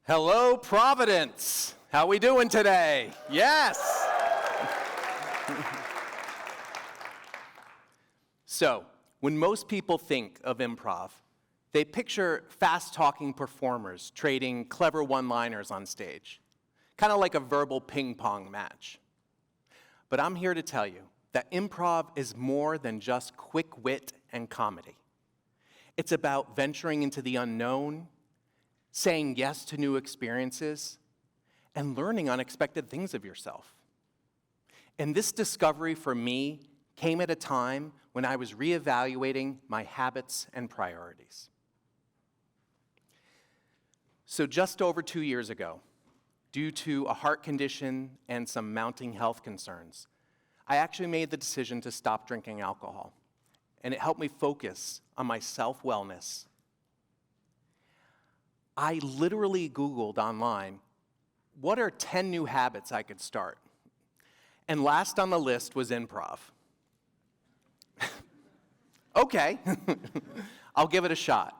Hello, Providence. How we doing today? Yes. So, when most people think of improv, they picture fast-talking performers trading clever one-liners on stage, kind of like a verbal ping-pong match. But I'm here to tell you that improv is more than just quick wit and comedy. It's about venturing into the unknown, saying yes to new experiences, and learning unexpected things of yourself. And this discovery for me came at a time when I was reevaluating my habits and priorities. So just over 2 years ago, due to a heart condition and some mounting health concerns, I actually made the decision to stop drinking alcohol, and it helped me focus on my self-wellness. I literally Googled online, what are 10 new habits I could start? And last on the list was improv. Okay, I'll give it a shot.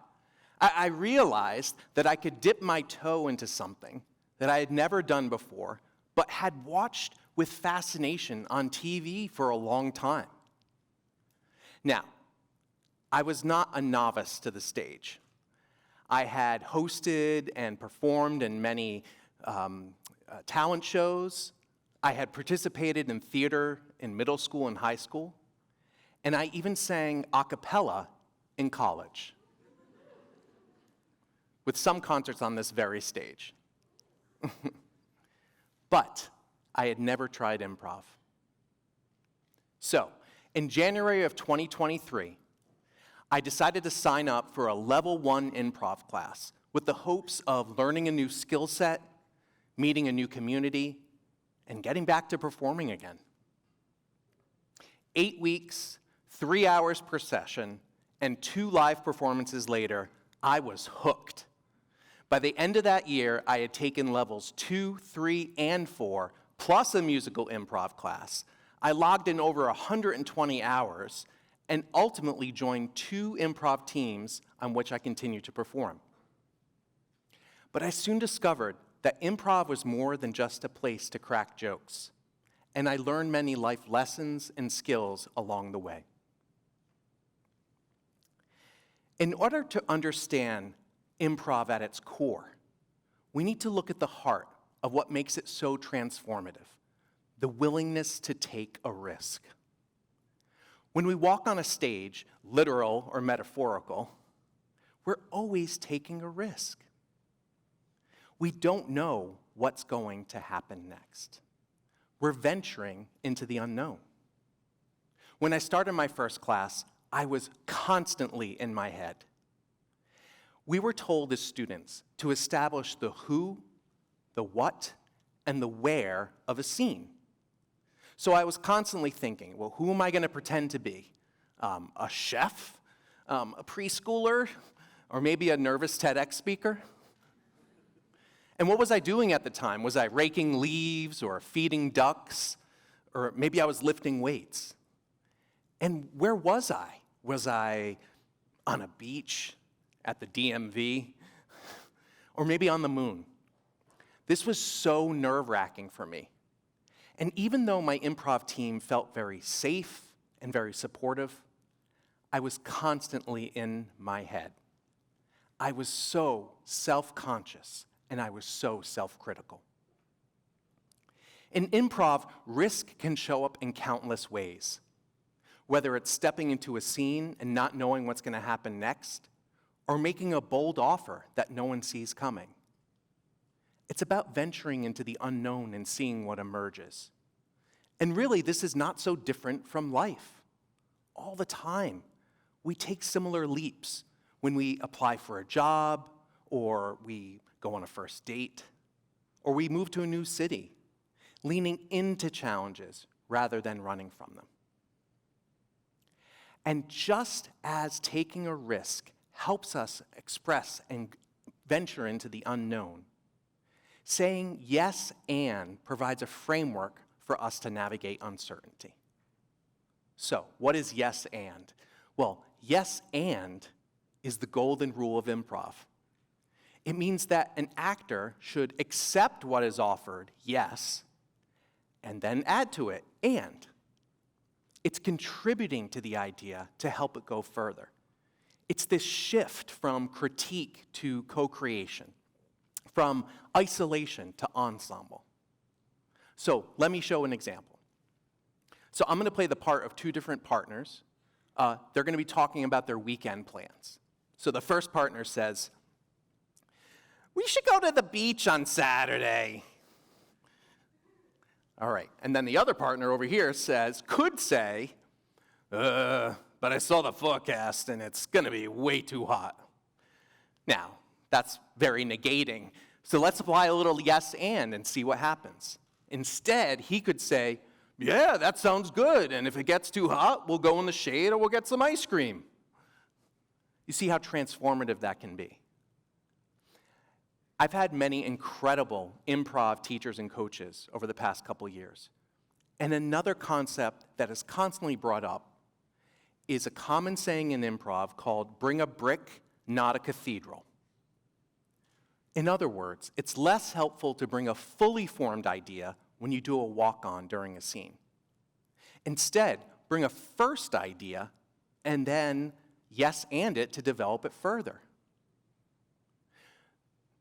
I realized that I could dip my toe into something that I had never done before, but had watched with fascination on TV for a long time. Now, I was not a novice to the stage. I had hosted and performed in many talent shows. I had participated in theater in middle school and high school. And I even sang a cappella in college, with some concerts on this very stage. But I had never tried improv. So, in January of 2023, I decided to sign up for a level 1 improv class with the hopes of learning a new skill set, meeting a new community, and getting back to performing again. 8 weeks, 3 hours per session, and 2 live performances later, I was hooked. By the end of that year, I had taken levels 2, 3, and 4, plus a musical improv class. I logged in over 120 hours, and ultimately joined 2 improv teams on which I continue to perform. But I soon discovered that improv was more than just a place to crack jokes, and I learned many life lessons and skills along the way. In order to understand improv at its core, we need to look at the heart of what makes it so transformative, the willingness to take a risk. When we walk on a stage, literal or metaphorical, we're always taking a risk. We don't know what's going to happen next. We're venturing into the unknown. When I started my first class, I was constantly in my head. We were told as students to establish the who, the what, and the where of a scene. So I was constantly thinking, well, who am I going to pretend to be? A chef? A preschooler? Or maybe a nervous TEDx speaker? And what was I doing at the time? Was I raking leaves or feeding ducks? Or maybe I was lifting weights? And where was I? Was I on a beach, at the DMV, or maybe on the moon? This was so nerve-wracking for me. And even though my improv team felt very safe and very supportive, I was constantly in my head. I was so self-conscious, and I was so self-critical. In improv, risk can show up in countless ways, whether it's stepping into a scene and not knowing what's going to happen next, or making a bold offer that no one sees coming. It's about venturing into the unknown and seeing what emerges. And really, this is not so different from life. All the time, we take similar leaps when we apply for a job, or we go on a first date, or we move to a new city, leaning into challenges rather than running from them. And just as taking a risk helps us express and venture into the unknown, saying yes and provides a framework for us to navigate uncertainty. So, what is yes and? Well, yes and is the golden rule of improv. It means that an actor should accept what is offered, yes, and then add to it, and. It's contributing to the idea to help it go further. It's this shift from critique to co-creation, from isolation to ensemble. So let me show an example. So I'm going to play the part of two different partners. They're going to be talking about their weekend plans. So the first partner says, "We should go to the beach on Saturday." All right, and then the other partner over here could say, but I saw the forecast and it's gonna be way too hot. Now, that's very negating. So let's apply a little yes and see what happens. Instead, he could say, "Yeah, that sounds good, and if it gets too hot, we'll go in the shade or we'll get some ice cream." You see how transformative that can be. I've had many incredible improv teachers and coaches over the past couple years. And another concept that is constantly brought up is a common saying in improv called "bring a brick, not a cathedral." In other words, it's less helpful to bring a fully formed idea when you do a walk-on during a scene. Instead, bring a first idea and then yes and it to develop it further.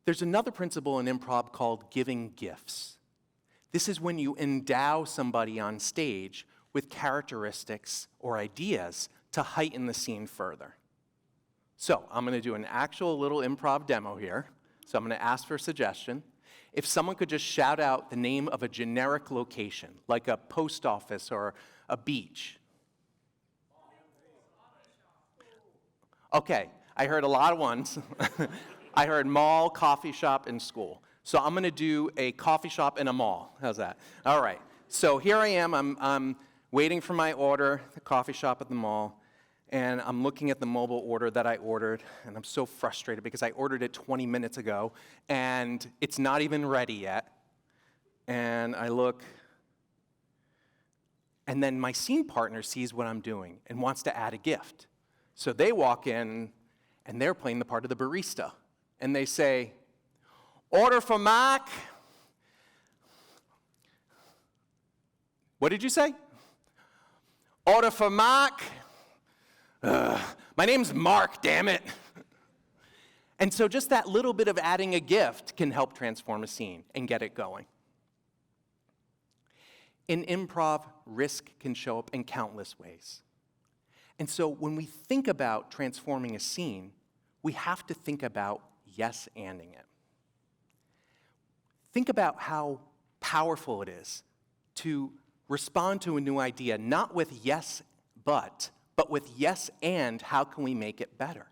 There's another principle in improv called giving gifts. This is when you endow somebody on stage with characteristics or ideas to heighten the scene further. So I'm going to do an actual little improv demo here. So I'm going to ask for a suggestion. If someone could just shout out the name of a generic location, like a post office or a beach. Okay, I heard a lot of ones. I heard mall, coffee shop, and school. So I'm going to do a coffee shop and a mall. How's that? All right. So here I am. I'm waiting for my order, the coffee shop at the mall, and I'm looking at the mobile order that I ordered, and I'm so frustrated because I ordered it 20 minutes ago, and it's not even ready yet. And I look, and then my scene partner sees what I'm doing and wants to add a gift. So they walk in, and they're playing the part of the barista. And they say, "Order for Mark." What did you say? "Order for Mark." My name's Mark, damn it. And so just that little bit of adding a gift can help transform a scene and get it going. In improv, risk can show up in countless ways. And so when we think about transforming a scene, we have to think about yes-anding it. Think about how powerful it is to respond to a new idea, not with yes, but with yes and how can we make it better?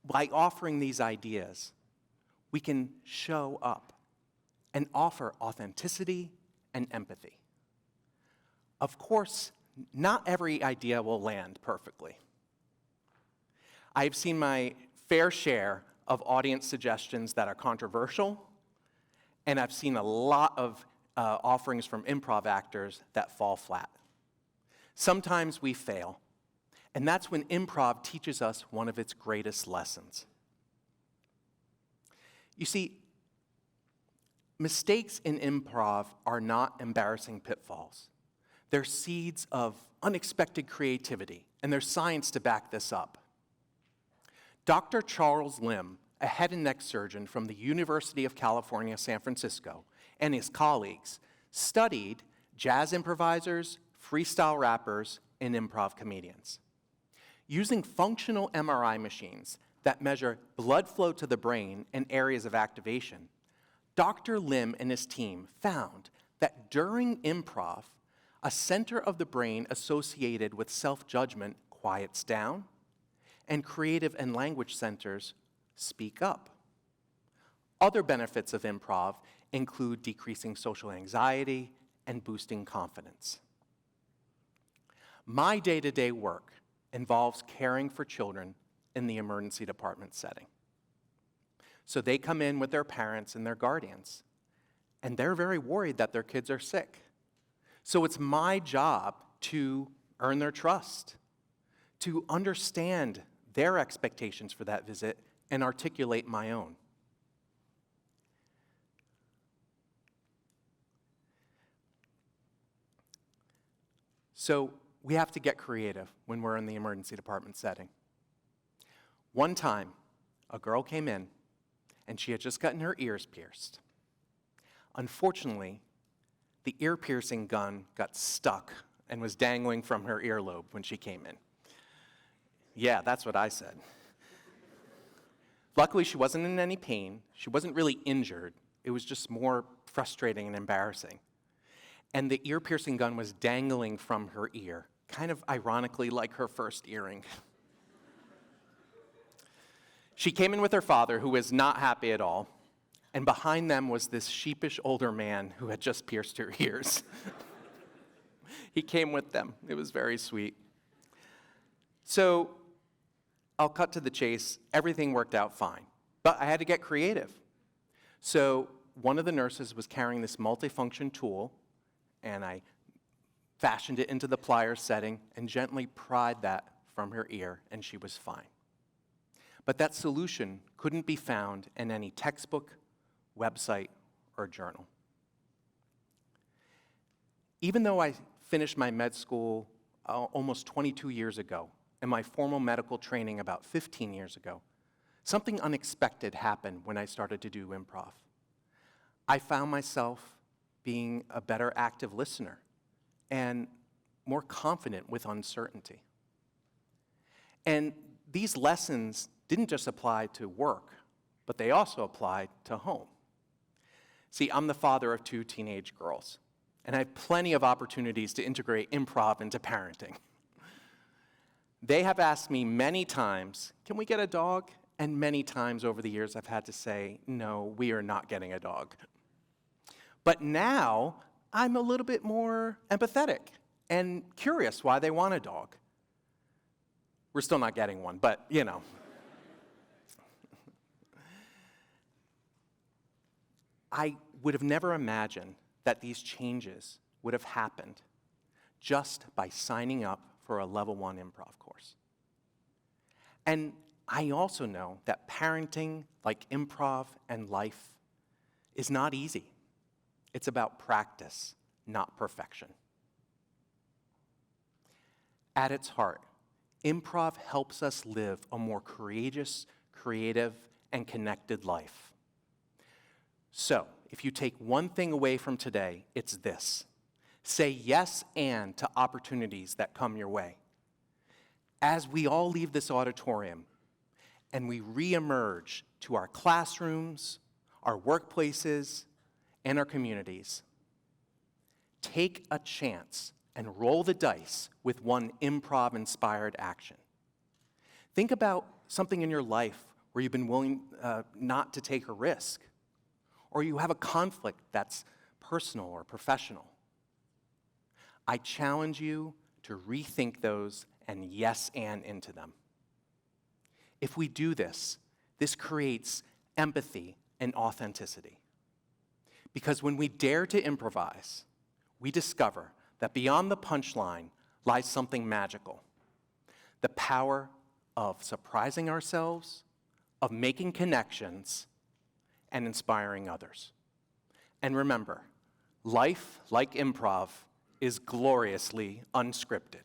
By offering these ideas, we can show up and offer authenticity and empathy. Of course, not every idea will land perfectly. I've seen my fair share of audience suggestions that are controversial, and I've seen a lot of offerings from improv actors that fall flat. Sometimes we fail, and that's when improv teaches us one of its greatest lessons. You see, mistakes in improv are not embarrassing pitfalls. They're seeds of unexpected creativity, and there's science to back this up. Dr. Charles Lim, a head and neck surgeon from the University of California, San Francisco, and his colleagues studied jazz improvisers, freestyle rappers, and improv comedians. Using functional MRI machines that measure blood flow to the brain and areas of activation, Dr. Lim and his team found that during improv, a center of the brain associated with self-judgment quiets down, and creative and language centers speak up. Other benefits of improv include decreasing social anxiety and boosting confidence. My day-to-day work involves caring for children in the emergency department setting. So they come in with their parents and their guardians, and they're very worried that their kids are sick. So it's my job to earn their trust, to understand their expectations for that visit, and articulate my own. So we have to get creative when we're in the emergency department setting. One time, a girl came in, and she had just gotten her ears pierced. Unfortunately, the ear-piercing gun got stuck and was dangling from her earlobe when she came in. Yeah, that's what I said. Luckily, she wasn't in any pain. She wasn't really injured. It was just more frustrating and embarrassing. And the ear-piercing gun was dangling from her ear, kind of ironically like her first earring. She came in with her father, who was not happy at all, and behind them was this sheepish older man who had just pierced her ears. He came with them. It was very sweet. So I'll cut to the chase. Everything worked out fine, but I had to get creative. So one of the nurses was carrying this multifunction tool, and I fashioned it into the pliers setting and gently pried that from her ear, and she was fine. But that solution couldn't be found in any textbook, website, or journal. Even though I finished my med school almost 22 years ago and my formal medical training about 15 years ago, something unexpected happened when I started to do improv. I found myself being a better active listener and more confident with uncertainty. And these lessons didn't just apply to work, but they also applied to home. See, I'm the father of 2 teenage girls, and I have plenty of opportunities to integrate improv into parenting. They have asked me many times, can we get a dog? And many times over the years I've had to say, no, we are not getting a dog. But now I'm a little bit more empathetic and curious why they want a dog. We're still not getting one, but you know. I would have never imagined that these changes would have happened just by signing up for a level 1 improv course. And I also know that parenting, like improv and life, is not easy. It's about practice, not perfection. At its heart, improv helps us live a more courageous, creative, and connected life. So, if you take one thing away from today, it's this. Say yes and to opportunities that come your way. As we all leave this auditorium and we reemerge to our classrooms, our workplaces, and our communities, take a chance and roll the dice with one improv-inspired action. Think about something in your life where you've been willing not to take a risk, or you have a conflict that's personal or professional. I challenge you to rethink those and yes and into them. If we do this, this creates empathy and authenticity. Because when we dare to improvise, we discover that beyond the punchline lies something magical. The power of surprising ourselves, of making connections, and inspiring others. And remember, life, like improv, is gloriously unscripted.